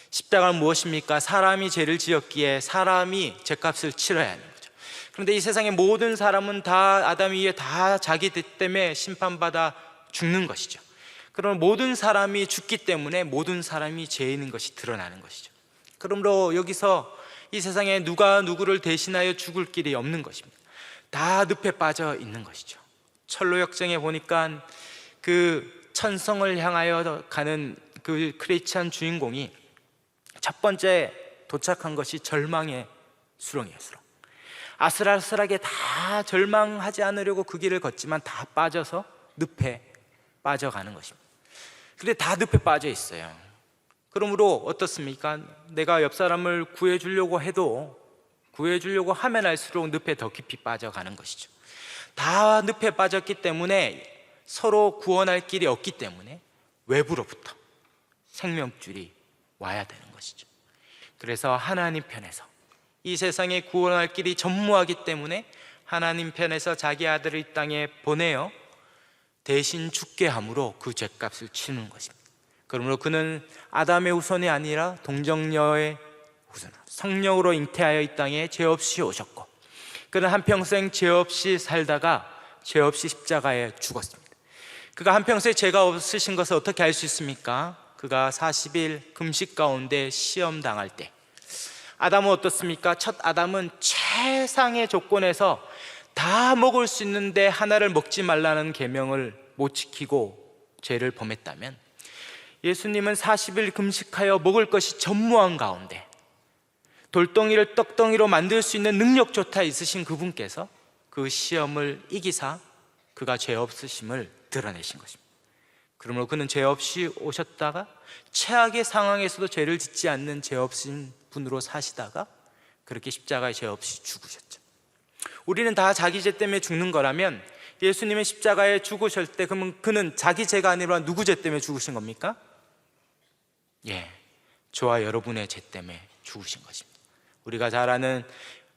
Speaker 1: 십자가는 무엇입니까? 사람이 죄를 지었기에 사람이 죄값을 치러야 하는 거죠. 그런데 이 세상의 모든 사람은 다 아담 이후에 다 자기 뜻 때문에 심판받아 죽는 것이죠. 그러면 모든 사람이 죽기 때문에 모든 사람이 죄인인 것이 드러나는 것이죠. 그러므로 여기서 이 세상에 누가 누구를 대신하여 죽을 길이 없는 것입니다. 다 늪에 빠져 있는 것이죠. 철로역정에 보니까 그 천성을 향하여 가는 그 크리스찬 주인공이 첫 번째 도착한 것이 절망의 수렁이에요. 수렁. 아슬아슬하게 다 절망하지 않으려고 그 길을 걷지만 다 빠져서 늪에 빠져가는 것입니다. 근데 다 늪에 빠져 있어요. 그러므로 어떻습니까? 내가 옆 사람을 구해주려고 하면 할수록 늪에 더 깊이 빠져가는 것이죠. 다 늪에 빠졌기 때문에 서로 구원할 길이 없기 때문에 외부로부터 생명줄이 와야 되는 것이죠. 그래서 하나님 편에서 이 세상에 구원할 길이 전무하기 때문에 하나님 편에서 자기 아들을 이 땅에 보내어 대신 죽게 함으로 그 죄값을 치는 것입니다. 그러므로 그는 아담의 후손이 아니라 동정녀의 후손, 성령으로 잉태하여 이 땅에 죄 없이 오셨고, 그는 한평생 죄 없이 살다가 죄 없이 십자가에 죽었습니다. 그가 한평생 죄가 없으신 것을 어떻게 알 수 있습니까? 그가 40일 금식 가운데 시험 당할 때, 아담은 어떻습니까? 첫 아담은 최상의 조건에서 다 먹을 수 있는데 하나를 먹지 말라는 계명을 못 지키고 죄를 범했다면, 예수님은 40일 금식하여 먹을 것이 전무한 가운데 돌덩이를 떡덩이로 만들 수 있는 능력조차 있으신 그분께서 그 시험을 이기사 그가 죄 없으심을 드러내신 것입니다. 그러므로 그는 죄 없이 오셨다가 최악의 상황에서도 죄를 짓지 않는 죄 없인 분으로 사시다가 그렇게 십자가에 죄 없이 죽으셨죠. 우리는 다 자기 죄 때문에 죽는 거라면 예수님의 십자가에 죽으실 때 그러면 그는 자기 죄가 아니라 누구 죄 때문에 죽으신 겁니까? 저와 여러분의 죄 때문에 죽으신 것입니다. 우리가 잘 아는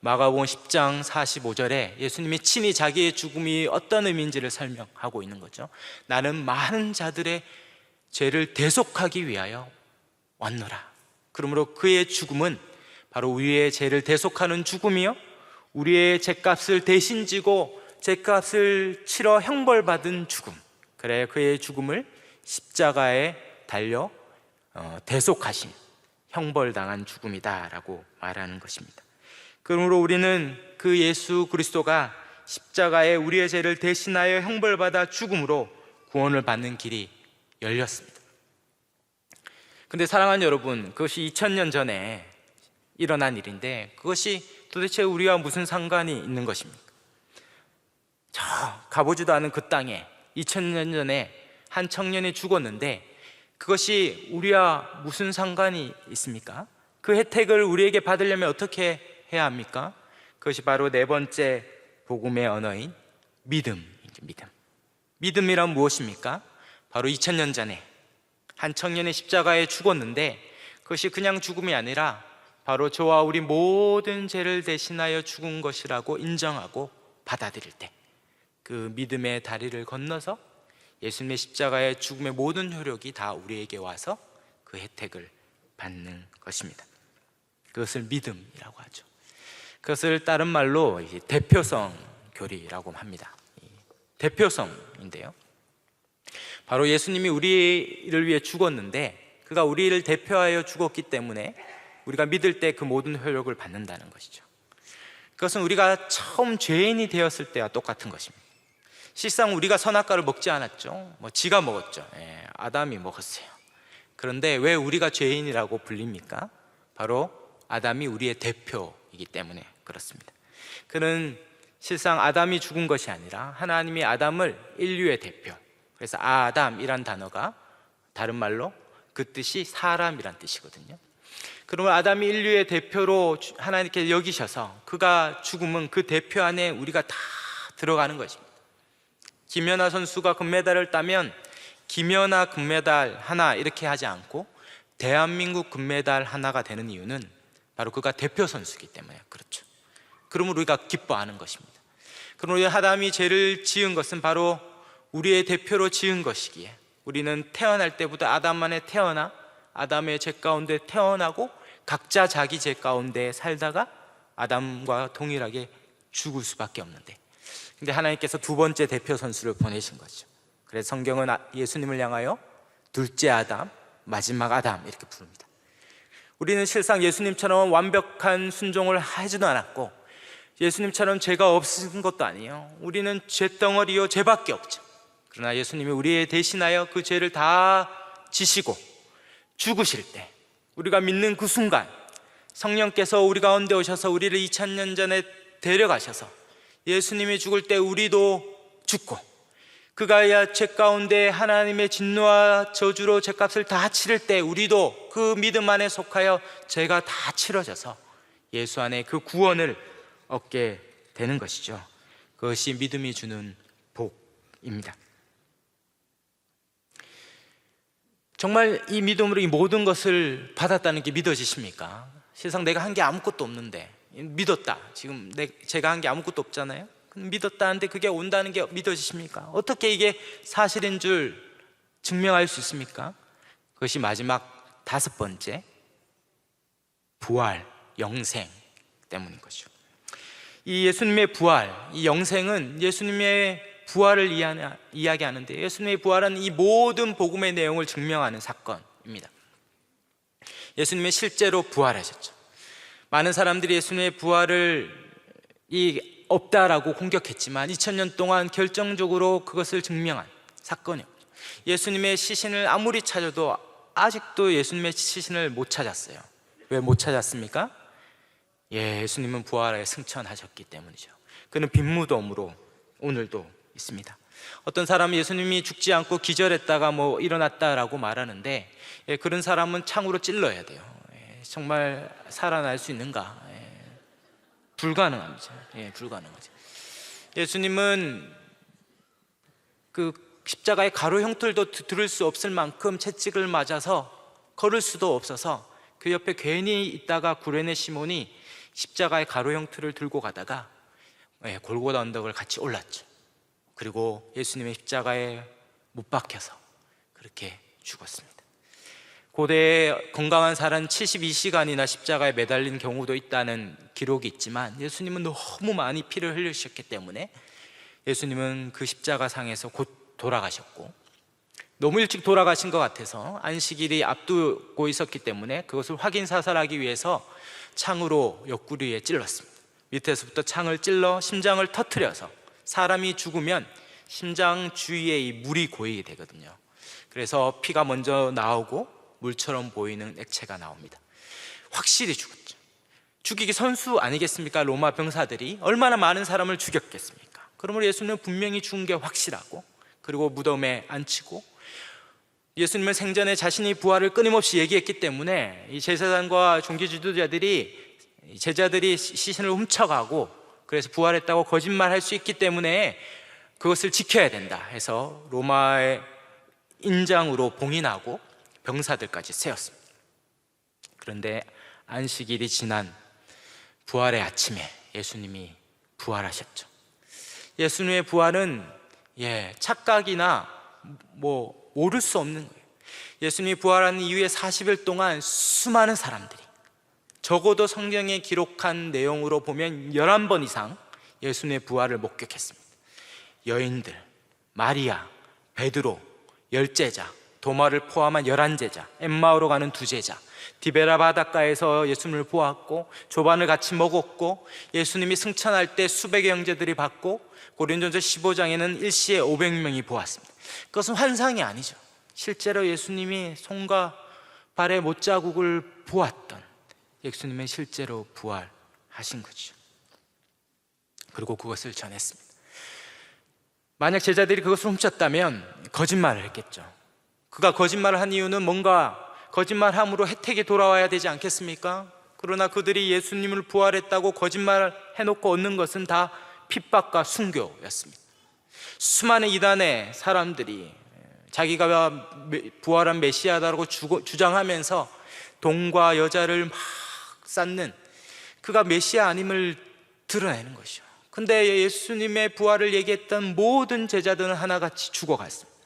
Speaker 1: 마가복음 10장 45절에 예수님이 친히 자기의 죽음이 어떤 의미인지를 설명하고 있는 거죠. 나는 많은 자들의 죄를 대속하기 위하여 왔노라. 그러므로 그의 죽음은 바로 우리의 죄를 대속하는 죽음이요, 우리의 죄값을 대신 지고 죄값을 치러 형벌받은 죽음, 그래 그의 죽음을 십자가에 달려 대속하신, 형벌당한 죽음이다라고 말하는 것입니다. 그러므로 우리는 그 예수 그리스도가 십자가에 우리의 죄를 대신하여 형벌받아 죽음으로 구원을 받는 길이 열렸습니다. 근데 사랑하는 여러분, 그것이 2000년 전에 일어난 일인데 그것이 도대체 우리와 무슨 상관이 있는 것입니까? 저 가보지도 않은 그 땅에 2000년 전에 한 청년이 죽었는데 그것이 우리와 무슨 상관이 있습니까? 그 혜택을 우리에게 받으려면 어떻게 해야 합니까? 그것이 바로 네 번째 복음의 언어인 믿음이죠. 믿음이란 무엇입니까? 바로 2000년 전에 한 청년이 십자가에 죽었는데 그것이 그냥 죽음이 아니라 바로 저와 우리 모든 죄를 대신하여 죽은 것이라고 인정하고 받아들일 때 그 믿음의 다리를 건너서 예수님의 십자가의 죽음의 모든 효력이 다 우리에게 와서 그 혜택을 받는 것입니다. 그것을 믿음이라고 하죠. 그것을 다른 말로 대표성 교리라고 합니다. 대표성인데요, 바로 예수님이 우리를 위해 죽었는데 그가 우리를 대표하여 죽었기 때문에 우리가 믿을 때 그 모든 효력을 받는다는 것이죠. 그것은 우리가 처음 죄인이 되었을 때와 똑같은 것입니다. 실상 우리가 선악과를 먹지 않았죠. 지가 먹었죠. 아담이 먹었어요. 그런데 왜 우리가 죄인이라고 불립니까? 바로 아담이 우리의 대표이기 때문에 그렇습니다. 그는 실상 아담이 죽은 것이 아니라 하나님이 아담을 인류의 대표, 그래서 아담이란 단어가 다른 말로 그 뜻이 사람이란 뜻이거든요. 그러면 아담이 인류의 대표로 하나님께 여기셔서 그가 죽으면 그 대표 안에 우리가 다 들어가는 것입니다. 김연아 선수가 금메달을 따면 김연아 금메달 하나 이렇게 하지 않고 대한민국 금메달 하나가 되는 이유는 바로 그가 대표 선수이기 때문에 그렇죠. 그러므로 우리가 기뻐하는 것입니다. 그러므로 아담이 죄를 지은 것은 바로 우리의 대표로 지은 것이기에 우리는 태어날 때부터 아담 안에 태어나 아담의 죄 가운데 태어나고 각자 자기 죄 가운데 살다가 아담과 동일하게 죽을 수밖에 없는데, 근데 하나님께서 두 번째 대표 선수를 보내신 거죠. 그래서 성경은 예수님을 향하여 둘째 아담, 마지막 아담 이렇게 부릅니다. 우리는 실상 예수님처럼 완벽한 순종을 하지도 않았고 예수님처럼 죄가 없으신 것도 아니에요. 우리는 죄덩어리요 죄밖에 없죠. 그러나 예수님이 우리에 대신하여 그 죄를 다 지시고 죽으실 때 우리가 믿는 그 순간 성령께서 우리 가운데 오셔서 우리를 2000년 전에 데려가셔서 예수님이 죽을 때 우리도 죽고 그가 죄 가운데 하나님의 진노와 저주로 죄값을 다 치를 때 우리도 그 믿음 안에 속하여 죄가 다 치러져서 예수 안에 그 구원을 얻게 되는 것이죠. 그것이 믿음이 주는 복입니다. 정말 이 믿음으로 이 모든 것을 받았다는 게 믿어지십니까? 세상 내가 한 게 아무것도 없는데 믿었다. 지금 제가 한 게 아무것도 없잖아요. 믿었다는데 그게 온다는 게 믿어지십니까? 어떻게 이게 사실인 줄 증명할 수 있습니까? 그것이 마지막 다섯 번째 부활, 영생 때문인 것이죠. 이 예수님의 부활, 이 영생은 예수님의 부활을 이야기하는데 예수님의 부활은 이 모든 복음의 내용을 증명하는 사건입니다. 예수님이 실제로 부활하셨죠. 많은 사람들이 예수님의 부활을 없다라고 공격했지만 2000년 동안 결정적으로 그것을 증명한 사건이었죠. 예수님의 시신을 아무리 찾아도 아직도 예수님의 시신을 못 찾았어요. 왜 못 찾았습니까? 예수님은 부활하여 승천하셨기 때문이죠. 그는 빈무덤으로 오늘도 있습니다. 어떤 사람은 예수님이 죽지 않고 기절했다가 일어났다라고 말하는데 그런 사람은 창으로 찔러야 돼요. 정말 살아날 수 있는가? 불가능합니다. 불가능하죠. 예수님은 그 십자가의 가루 형틀도 들을 수 없을 만큼 채찍을 맞아서 걸을 수도 없어서 그 옆에 괜히 있다가 구레네 시몬이 십자가의 가루 형틀을 들고 가다가 골고다 언덕을 같이 올랐죠. 그리고 예수님의 십자가에 못 박혀서 그렇게 죽었습니다. 고대에 건강한 사람 72시간이나 십자가에 매달린 경우도 있다는 기록이 있지만 예수님은 너무 많이 피를 흘리셨기 때문에 예수님은 그 십자가상에서 곧 돌아가셨고 너무 일찍 돌아가신 것 같아서 안식일이 앞두고 있었기 때문에 그것을 확인 사살하기 위해서 창으로 옆구리에 찔렀습니다. 밑에서부터 창을 찔러 심장을 터뜨려서, 사람이 죽으면 심장 주위에 이 물이 고이게 되거든요. 그래서 피가 먼저 나오고 물처럼 보이는 액체가 나옵니다. 확실히 죽었죠. 죽이기 선수 아니겠습니까? 로마 병사들이 얼마나 많은 사람을 죽였겠습니까? 그러므로 예수님은 분명히 죽은 게 확실하고, 그리고 무덤에 앉히고, 예수님은 생전에 자신이 부활을 끊임없이 얘기했기 때문에 이 제사장과 종교 지도자들이, 제자들이 시신을 훔쳐가고 그래서 부활했다고 거짓말할 수 있기 때문에 그것을 지켜야 된다 해서 로마의 인장으로 봉인하고 병사들까지 세웠습니다. 그런데 안식일이 지난 부활의 아침에 예수님이 부활하셨죠. 예수님의 부활은 착각이나 모를 수 없는 거예요. 예수님이 부활한 이후에 40일 동안 수많은 사람들이, 적어도 성경에 기록한 내용으로 보면 11번 이상 예수님의 부활을 목격했습니다. 여인들, 마리아, 베드로, 10제자, 도마를 포함한 11제자, 엠마오로 가는 2제자, 디베라 바닷가에서 예수님을 보았고 조반을 같이 먹었고, 예수님이 승천할 때 수백의 형제들이 봤고, 고린도전서 15장에는 일시에 500명이 보았습니다. 그것은 환상이 아니죠. 실제로 예수님이 손과 발의 못자국을 보았던, 예수님은 실제로 부활하신 거죠. 그리고 그것을 전했습니다. 만약 제자들이 그것을 훔쳤다면 거짓말을 했겠죠. 그가 거짓말을 한 이유는 뭔가 거짓말함으로 혜택이 돌아와야 되지 않겠습니까? 그러나 그들이 예수님을 부활했다고 거짓말을 해놓고 얻는 것은 다 핍박과 순교였습니다. 수많은 이단의 사람들이 자기가 부활한 메시아다라고 주장하면서 돈과 여자를 막 쌓는, 그가 메시아 아님을 드러내는 것이죠. 근데 예수님의 부활을 얘기했던 모든 제자들은 하나같이 죽어갔습니다.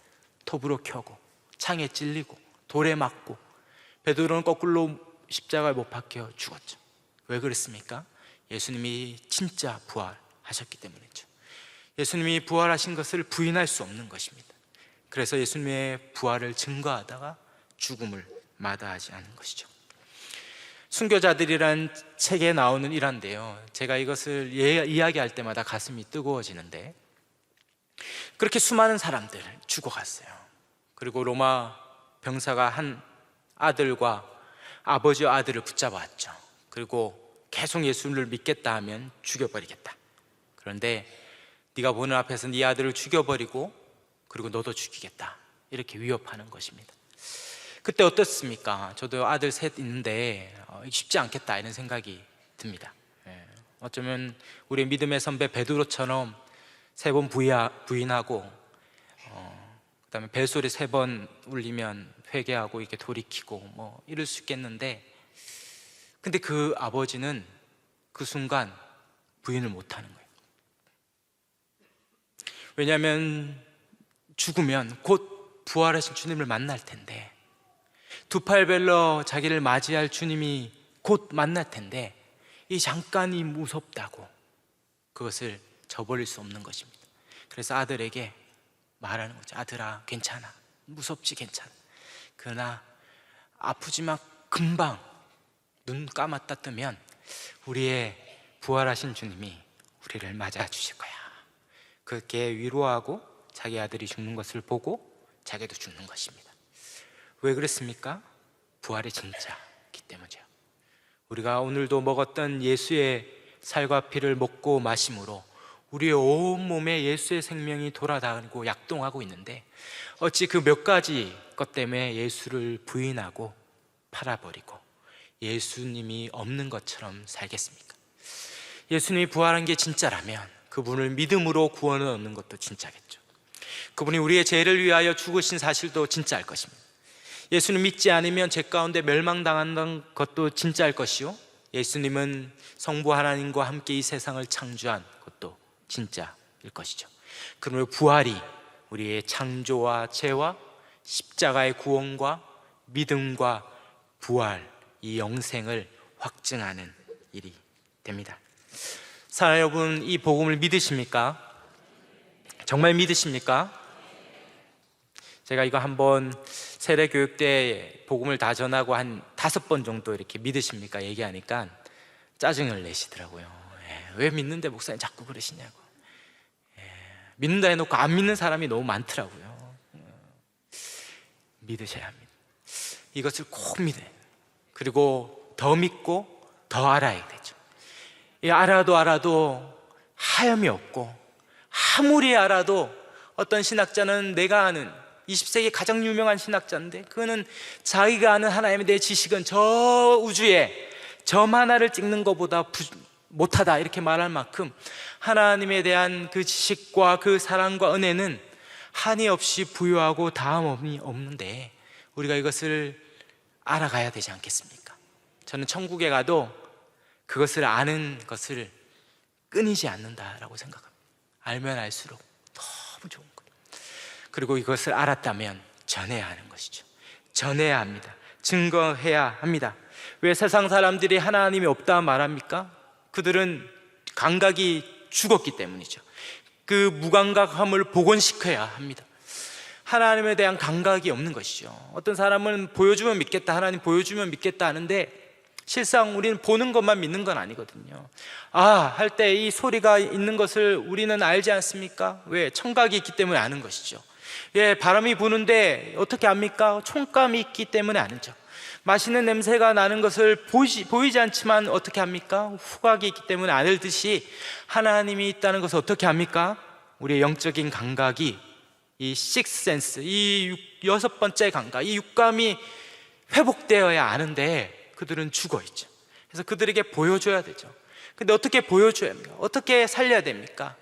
Speaker 1: 톱으로 켜고 창에 찔리고 돌에 맞고, 베드로는 거꾸로 십자가에 못 박혀 죽었죠. 왜 그랬습니까? 예수님이 진짜 부활하셨기 때문이죠. 예수님이 부활하신 것을 부인할 수 없는 것입니다. 그래서 예수님의 부활을 증거하다가 죽음을 마다하지 않은 것이죠. 순교자들이란 책에 나오는 일화인데요, 제가 이것을 이야기할 때마다 가슴이 뜨거워지는데, 그렇게 수많은 사람들 죽어갔어요. 그리고 로마 병사가 한 아들과 아버지와 아들을 붙잡았죠. 그리고 계속 예수를 믿겠다 하면 죽여버리겠다. 그런데 네가 보는 앞에서 네 아들을 죽여버리고 그리고 너도 죽이겠다, 이렇게 위협하는 것입니다. 그때 어떻습니까? 저도 아들 셋 있는데 쉽지 않겠다 이런 생각이 듭니다. 어쩌면 우리 믿음의 선배 베드로처럼 3번 부인하고 그다음에 벨소리 3번 울리면 회개하고 이렇게 돌이키고 이럴 수 있겠는데, 근데 그 아버지는 그 순간 부인을 못하는 거예요. 왜냐하면 죽으면 곧 부활하신 주님을 만날 텐데, 두 팔 별러 자기를 맞이할 주님이 곧 만날 텐데, 이 잠깐이 무섭다고 그것을 저버릴 수 없는 것입니다. 그래서 아들에게 말하는 거죠. 아들아, 괜찮아, 무섭지, 괜찮아. 그러나 아프지만 금방 눈 감았다 뜨면 우리의 부활하신 주님이 우리를 맞아 주실 거야. 그렇게 위로하고 자기 아들이 죽는 것을 보고 자기도 죽는 것입니다. 왜 그랬습니까? 부활이 진짜이기 때문이죠. 우리가 오늘도 먹었던 예수의 살과 피를 먹고 마심으로 우리의 온몸에 예수의 생명이 돌아다니고 약동하고 있는데, 어찌 그 몇 가지 것 때문에 예수를 부인하고 팔아버리고 예수님이 없는 것처럼 살겠습니까? 예수님이 부활한 게 진짜라면 그분을 믿음으로 구원을 얻는 것도 진짜겠죠. 그분이 우리의 죄를 위하여 죽으신 사실도 진짜일 것입니다. 예수님 믿지 않으면 죄 가운데 멸망당한다는 것도 진짜일 것이요, 예수님은 성부 하나님과 함께 이 세상을 창조한 것도 진짜일 것이죠. 그러므로 부활이 우리의 창조와 죄와 십자가의 구원과 믿음과 부활, 이 영생을 확증하는 일이 됩니다. 사랑하는 여러분, 이 복음을 믿으십니까? 정말 믿으십니까? 제가 이거 한번 세례교육 때 복음을 다 전하고 한 5번 정도 이렇게 믿으십니까 얘기하니까 짜증을 내시더라고요. 왜 믿는데 목사님 자꾸 그러시냐고. 믿는다 해놓고 안 믿는 사람이 너무 많더라고요. 믿으셔야 합니다. 이것을 꼭 믿어요. 그리고 더 믿고 더 알아야 되죠. 알아도 하염이 없고, 아무리 알아도 어떤 신학자는, 내가 아는 20세기 가장 유명한 신학자인데, 그는 자기가 아는 하나님에 대해 지식은 저 우주에 점 하나를 찍는 것보다 못하다 이렇게 말할 만큼 하나님에 대한 그 지식과 그 사랑과 은혜는 한이 없이 부유하고 다함이 없는데, 우리가 이것을 알아가야 되지 않겠습니까? 저는 천국에 가도 그것을 아는 것을 끊이지 않는다라고 생각합니다. 알면 알수록 너무 좋은 거예요. 그리고 이것을 알았다면 전해야 하는 것이죠. 전해야 합니다. 증거해야 합니다. 왜 세상 사람들이 하나님이 없다 말합니까? 그들은 감각이 죽었기 때문이죠. 그 무감각함을 복원시켜야 합니다. 하나님에 대한 감각이 없는 것이죠. 어떤 사람은 보여주면 믿겠다, 하나님 보여주면 믿겠다 하는데, 실상 우리는 보는 것만 믿는 건 아니거든요. 할 때 이 소리가 있는 것을 우리는 알지 않습니까? 왜? 청각이 있기 때문에 아는 것이죠. 바람이 부는데 어떻게 압니까? 촉감이 있기 때문에 아는죠. 맛있는 냄새가 나는 것을 보이지 않지만 어떻게 합니까? 후각이 있기 때문에 알듯이, 하나님이 있다는 것을 어떻게 합니까? 우리의 영적인 감각이, 이 식스센스, 이 6번째 감각, 이 육감이 회복되어야 아는데 그들은 죽어있죠. 그래서 그들에게 보여줘야 되죠. 근데 어떻게 보여줘야 합니까? 어떻게 살려야 됩니까?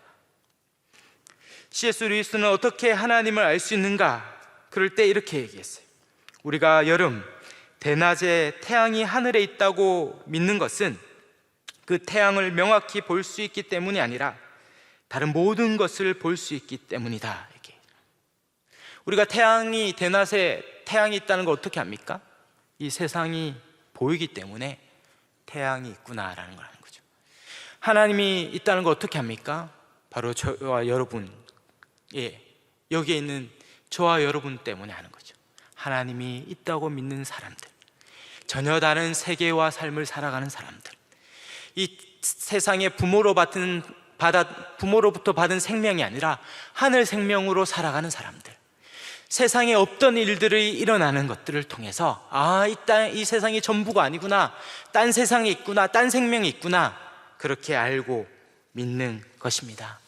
Speaker 1: C.S. 루이스는 어떻게 하나님을 알 수 있는가? 그럴 때 이렇게 얘기했어요. 우리가 여름 대낮에 태양이 하늘에 있다고 믿는 것은 그 태양을 명확히 볼 수 있기 때문이 아니라 다른 모든 것을 볼 수 있기 때문이다. 이렇게. 우리가 대낮에 태양이 있다는 걸 어떻게 압니까? 이 세상이 보이기 때문에 태양이 있구나라는 걸 아는 거죠. 하나님이 있다는 걸 어떻게 합니까? 바로 저와 여러분, 여기에 있는 저와 여러분 때문에 아는 거죠. 하나님이 있다고 믿는 사람들, 전혀 다른 세계와 삶을 살아가는 사람들, 이 세상의 부모로부터 받은 생명이 아니라 하늘 생명으로 살아가는 사람들, 세상에 없던 일들이 일어나는 것들을 통해서 이 세상이 전부가 아니구나, 딴 세상이 있구나, 딴 생명이 있구나, 그렇게 알고 믿는 것입니다.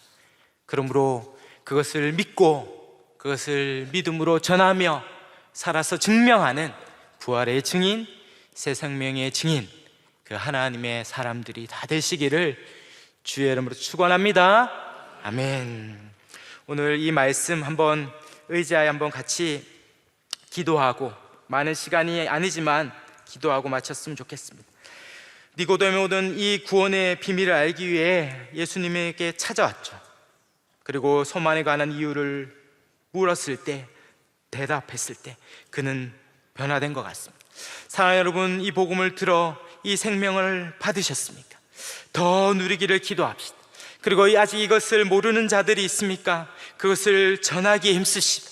Speaker 1: 그러므로 그것을 믿고 그것을 믿음으로 전하며 살아서 증명하는 부활의 증인, 새 생명의 증인, 그 하나님의 사람들이 다 되시기를 주의 이름으로 축원합니다. 아멘. 오늘 이 말씀 한번 의자에 한번 같이 기도하고, 많은 시간이 아니지만 기도하고 마쳤으면 좋겠습니다. 니고데모는 오던 이 구원의 비밀을 알기 위해 예수님에게 찾아왔죠. 그리고 소만에 관한 이유를 물었을 때, 대답했을 때 그는 변화된 것 같습니다. 사랑하는 여러분, 이 복음을 들어 이 생명을 받으셨습니까? 더 누리기를 기도합시다. 그리고 아직 이것을 모르는 자들이 있습니까? 그것을 전하기에 힘쓰시다.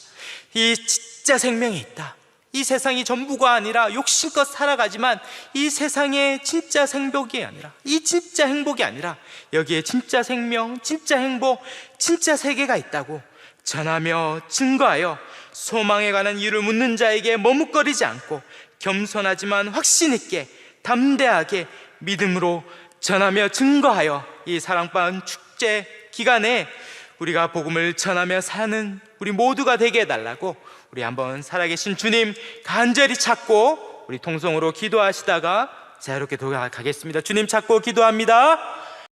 Speaker 1: 이 진짜 생명이 있다. 이 세상이 전부가 아니라 욕심껏 살아가지만 이 세상의 진짜 행복이 아니라, 이 진짜 행복이 아니라 여기에 진짜 생명, 진짜 행복, 진짜 세계가 있다고 전하며 증거하여 소망에 관한 이유를 묻는 자에게 머뭇거리지 않고 겸손하지만 확신 있게 담대하게 믿음으로 전하며 증거하여 이 사랑방 축제 기간에 우리가 복음을 전하며 사는 우리 모두가 되게 해달라고, 우리 한번 살아계신 주님 간절히 찾고 우리 통성으로 기도하시다가 자유롭게 돌아가겠습니다. 주님 찾고 기도합니다.